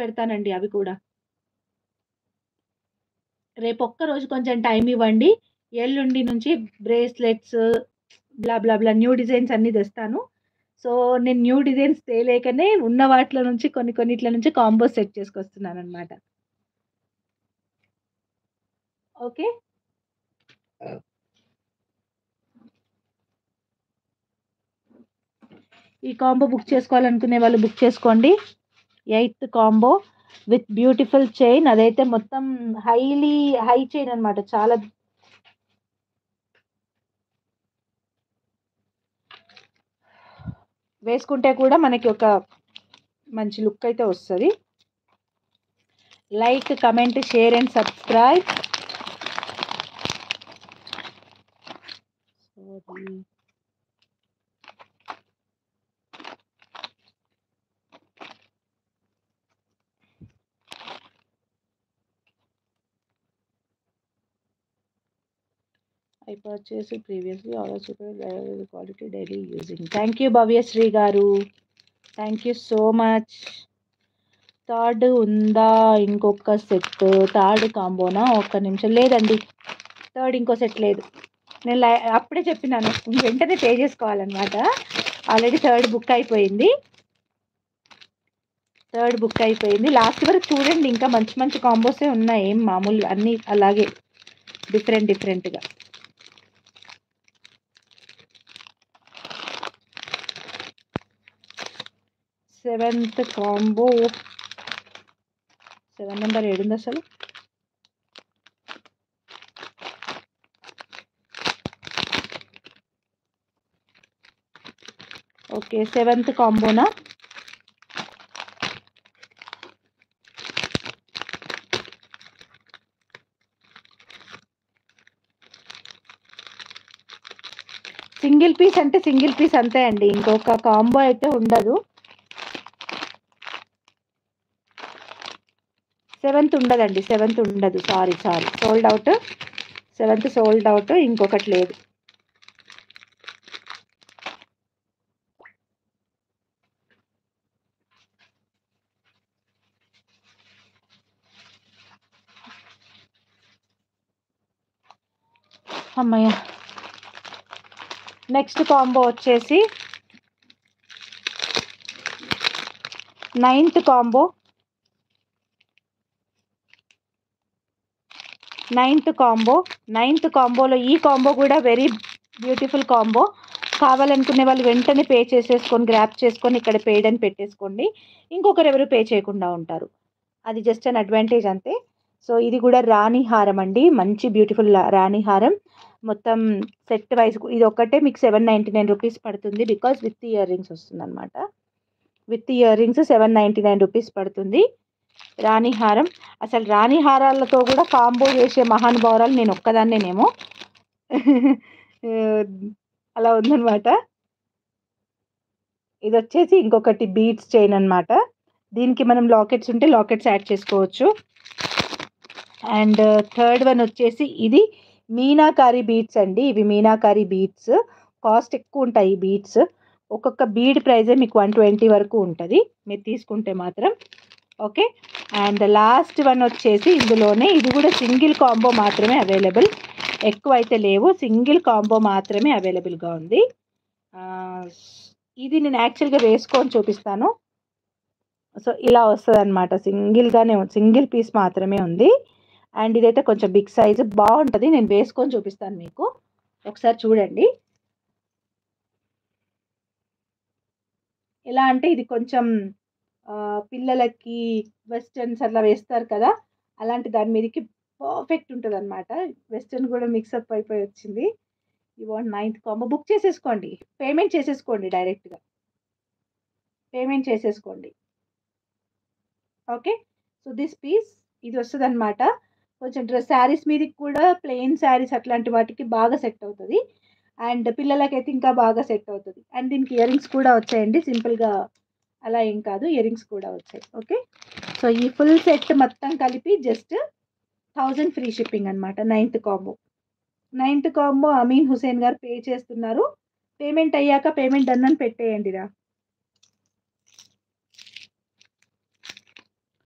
పెడతానండి అవి కూడా. రేపొక్క రోజు కొంచెం టైమ్ ఇవ్వండి. ఎల్లుండి నుంచి బ్రేస్లెట్స్ బ్లా బ్లా బ్లా న్యూ డిజైన్స్ అన్నీ తెస్తాను. సో, నేను న్యూ డిజైన్స్ తేలేకనే ఉన్న వాటిలో నుంచి కొన్నిట్ల నుంచి కాంబోస్ సెట్ చేసుకొస్తున్నాననమాట. ఓకే. ఈ కాంబో బుక్ చేసుకోవాలనుకునే వాళ్ళు బుక్ చేసుకోండి. Eighth combo with beautiful chain అదైతే మొత్తం హై చైన్ అనమాట. చాలా వేసుకుంటే కూడా మనకి ఒక మంచి లుక్ అయితే వస్తది. Like, comment, share and subscribe. I purchased previously also quality daily using. Thank you Bhavyasri గారు. Thank you so much. Third ఉందా ఇంకొక సెట్? థర్డ్ కాంబోనా? ఒక్క నిమిషం. లేదండి, థర్డ్ ఇంకో సెట్ లేదు. నేను అప్పుడే చెప్పినాను వెంటనే పే చేసుకోవాలన్నమాట. ఆల్రెడీ థర్డ్ బుక్ అయిపోయింది. లాస్ట్ వరకు చూడండి, ఇంకా మంచి మంచి కాంబోసే ఉన్నాయి. ఏం మామూలు అన్నీ అలాగే డిఫరెంట్గా. సెవెంత్ కాంబో 7 నెంబర్ ఏడుంది అసలు? ఓకే, సెవెంత్ కాంబోనా? సింగిల్ పీస్ అంటే సింగిల్ పీస్ అంతే అండి, ఇంకొక కాంబో అయితే ఉండదు. 7th ఉండదండి, 7th ఉండదు. Sorry sold out. 7th sold out, ఇంకొకటి లేదు. అమ్మయ్య. నెక్స్ట్ కాంబో వచ్చేసి 9th కాంబో. 9th కాంబోలో ఈ కాంబో కూడా వెరీ బ్యూటిఫుల్ కాంబో. కావాలనుకునే వాళ్ళు వెంటనే పే చేసేసుకొని గ్రాప్ చేసుకొని ఇక్కడ పేడ్ అని పెట్టేసుకోండి. ఇంకొకరు ఎవరు పే చేయకుండా ఉంటారు. అది జస్ట్ అన్ అడ్వాంటేజ్ అంతే. సో ఇది కూడా రాణి హారం అండి, మంచి బ్యూటిఫుల్ రాణి హారం. మొత్తం సెట్ వైజ్ ఇది ఒక్కటే మీకు 799 రూపీస్ పడుతుంది. బికాజ్ విత్ ఇయర్ రింగ్స్ వస్తుంది అనమాట. విత్ ఇయర్ రింగ్స్ 799 రూపీస్ పడుతుంది. రాణి హారం. అసలు రాణి హారాలతో కూడా కాంబో చేసే మహానుభావురాలు నేను ఒక్కదాన్నేనేమో. అలా ఉందన్నమాట. ఇది వచ్చేసి ఇంకొకటి బీడ్స్ చైన్ అనమాట. దీనికి మనం లాకెట్స్ ఉంటే లాకెట్స్ యాడ్ చేసుకోవచ్చు. అండ్ థర్డ్ వన్ వచ్చేసి ఇది మీనాకారి బీడ్స్ అండి. ఇవి మీనాకారి బీడ్స్. కాస్ట్ ఎక్కువ ఉంటాయి ఈ బీడ్స్. ఒక్కొక్క బీడ్ ప్రైజే మీకు 120 వరకు ఉంటుంది మీరు తీసుకుంటే మాత్రం. ఓకే. అండ్ లాస్ట్ వన్ వచ్చేసి ఇందులోనే ఇది కూడా సింగిల్ కాంబో మాత్రమే అవైలబుల్, ఎక్కువ అయితే లేవు. సింగిల్ కాంబో మాత్రమే అవైలబుల్గా ఉంది. ఇది నేను యాక్చువల్గా వేసుకొని చూపిస్తాను. సో ఇలా వస్తుంది అనమాట. సింగిల్ పీస్ మాత్రమే ఉంది. అండ్ ఇదైతే కొంచెం బిగ్ సైజు, బాగుంటుంది. నేను వేసుకొని చూపిస్తాను మీకు, ఒకసారి చూడండి. ఎలా అంటే ఇది కొంచెం పిల్లలకి వెస్టర్న్స్ అట్లా వేస్తారు కదా, అలాంటి దాని మీదకి పర్ఫెక్ట్ ఉంటుంది అనమాట. వెస్టర్న్ కూడా మిక్సప్ అయిపోయి వచ్చింది. You want 9th combo book చేసేసుకోండి. పేమెంట్ చేసేసుకోండి డైరెక్ట్గా. ఓకే. సో దిస్ పీస్ ఇది వస్తుంది అనమాట. కొంచెం శారీస్ మీదకి కూడా ప్లెయిన్ శారీస్ అట్లాంటి వాటికి బాగా సెట్ అవుతుంది. అండ్ పిల్లలకైతే ఇంకా బాగా సెట్ అవుతుంది. అండ్ దీనికి ఇయర్ రింగ్స్ కూడా వచ్చాయండి. సింపుల్గా అలా ఏం కాదు, ఇయర్ రింగ్స్ కూడా వచ్చాయి. ఓకే. సో ఈ ఫుల్ సెట్ మొత్తం కలిపి జస్ట్ 1000 ఫ్రీ షిప్పింగ్ అనమాట. 9th కాంబో అమీన్ హుసేన్ గారు పే చేస్తున్నారు. పేమెంట్ అయ్యాక పేమెంట్ డన్ అని పెట్టేయండిరా.